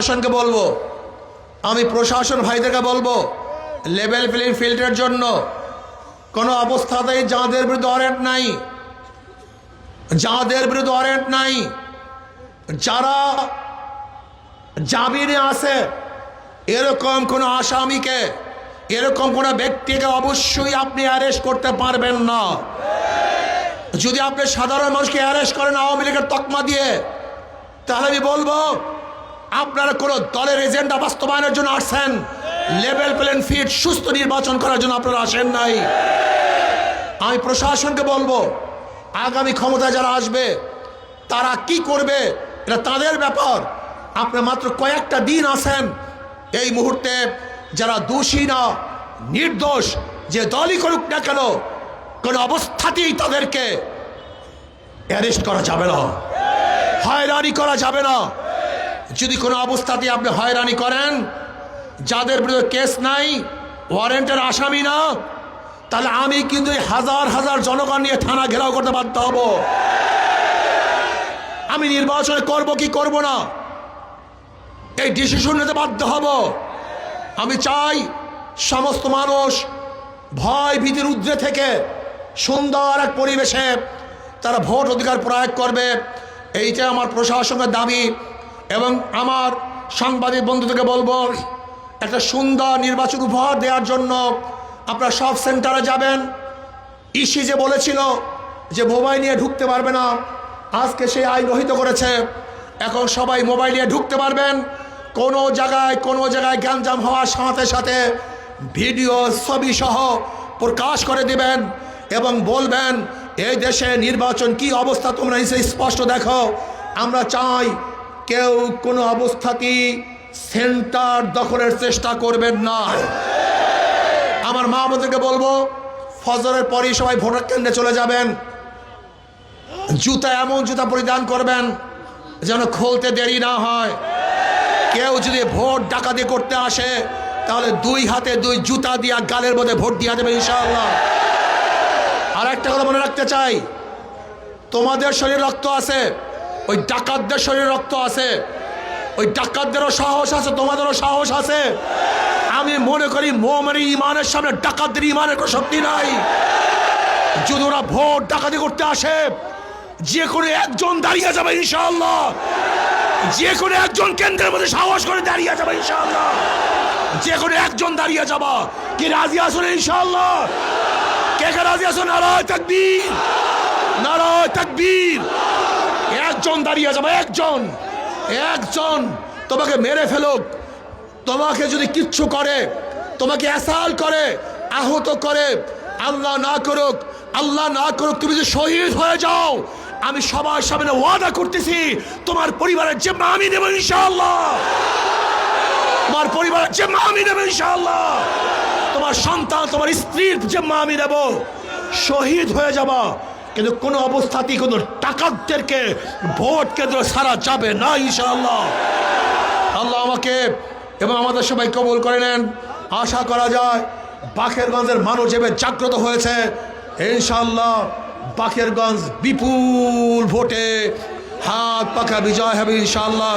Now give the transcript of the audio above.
প্রশাসনকে বলবো, আমি প্রশাসন ভাইদেরকে বলবো, লেভেল প্লেইং ফিল্ডের জন্য কোনো অবস্থাতেই যাদের বিরুদ্ধে ওয়ারেন্ট নাই, যারা জামিনে আছে এরকম কোনো আসামিকে, এরকম কোনো ব্যক্তিকে অবশ্যই আপনি অ্যারেস্ট করতে পারবেন না। যদি আপনি সাধারণ মানুষকে অ্যারেস্ট করেন আওয়ামী লীগের তকমা দিয়ে, তাহলে আমি বলবো আপনারা কোনো দলের এজেন্ডা বাস্তবায়নের জন্য আসছেন, লেভেল প্লেইং ফিল্ড সুস্থ নির্বাচন করার জন্য আপনারা আসেন নাই। আমি প্রশাসনকে বলবো, আগামী ক্ষমতায় যারা আসবে তারা কি করবে এটা তাদের ব্যাপার। আপনি মাত্র কয়েকটা দিন আছেন, এই মুহূর্তে যারা দোষী না নির্দোষ যে দলই করুক না কেন, কোনো অবস্থাতেই তাদেরকে অ্যারেস্ট করা যাবে না, হয়রানি করা যাবে না। যদি কোনো অবস্থাতে আপনি হয়রানি করেন, যাদের বিরুদ্ধে কেস নাই, ওয়ারেন্টের আসামি না, তাহলে আমি কিন্তু হাজার হাজার জনগণ নিয়ে থানা ঘেরাও করতে বাধ্য হব। আমি নির্বাচনে করব কি করব না এই ডিসিশন নিতে বাধ্য হব। আমি চাই সমস্ত মানুষ ভয় ভীতির ঊর্ধ্বে থেকে সুন্দর এক পরিবেশে তারা ভোট অধিকার প্রয়োগ করবে, এইটা আমার প্রশাসনের দাবি। এবং আমার সাংবাদিক বন্ধুদেরকে বলবো, একটা সুন্দর নির্বাচন উপহার দেওয়ার জন্য আপনারা সব সেন্টারে যাবেন। ইসি যে বলেছিল যে মোবাইল নিয়ে ঢুকতে পারবে না, আজকে সেই আইন রহিত করেছে। এখন সবাই মোবাইল নিয়ে ঢুকতে পারবেন। কোনো জায়গায় গ্যাঞ্জাম হওয়ার সাথে সাথে ভিডিও ছবি সহ প্রকাশ করে দিবেন এবং বলবেন এই দেশে নির্বাচন কি অবস্থা তোমরা এসে স্পষ্ট দেখো। আমরা চাই কেউ কোনো অবস্থাতেই সেন্টার দখলের চেষ্টা করবেন না। আমার মা বোনদেরকে বলবো, ফজরের পরই সবাই ভোটার কেন্দ্রে চলে যাবেন। জুতা এমন জুতা পরিধান করবেন যেন খুলতে দেরি না হয়। কেউ যদি ভোট ডাকাতি করতে আসে তাহলে দুই হাতে দুই জুতা দিয়া গালের মধ্যে ভোট দিয়া দেবে ইনশাআল্লাহ। আর একটা কথা মনে রাখতে চাই, তোমাদের শরীরে রক্ত আছে, ওই ডাকাতদের শরীরে রক্ত আছে, ওই ডাকাতদেরও সাহস আছে, তোমাদেরও সাহস আছে। আমি মনে করি মুমিনের ইমানের সামনে ডাকাতদের ইমানের কোনো শক্তি নাই। যদি ওরা ভোট ডাকাতি করতে আসে, যে কোনো একজন দাঁড়িয়ে যাবে ইনশাআল্লাহ, যে কোনো একজন কেন্দ্রের মধ্যে সাহস করে দাঁড়িয়ে যাবে ইনশাআল্লাহ, যে কোনো একজন দাঁড়িয়ে যাবা। কি রাজি আছো ইনশাআল্লাহ? কে কে রাজি আছো? নারায়ে তাকবীর, নারায়ে তাকবীর। একজন দাঁড়িয়ে যাবে, একজন তোমাকে মেরে ফেলুক, তোমাকে যদি কিচ্ছু করে, তোমাকে অ্যাসাল্ট করে, আহত করে, আল্লাহ না করুক তুমি যদি শহীদ হয়ে যাও, আমি সবার সামনে ওয়াদা করতেছি তোমার পরিবারের জিম্মা আমি নেব ইনশাআল্লাহ। তোমার পরিবারের জিম্মা আমি নেব ইনশাআল্লাহ। তোমার সন্তান, তোমার স্ত্রীর জিম্মা আমি নেব। শহীদ হয়ে যাবা, কিন্তু কোনো অবস্থাতেই কোনো ডাকাতদেরকে ভোট কেন্দ্র ছাড়া যাবে না ইনশাআল্লাহ। আল্লাহ আমাকে এবং আমাদের সবাই কবুল করে নেন। আশা করা যায় বাকেরগঞ্জের মানুষ এবার জাগ্রত হয়েছে ইনশাআল্লাহ। বাকেরগঞ্জ বিপুল ভোটে হাত পাখা বিজয় হবে ইনশাআল্লাহ।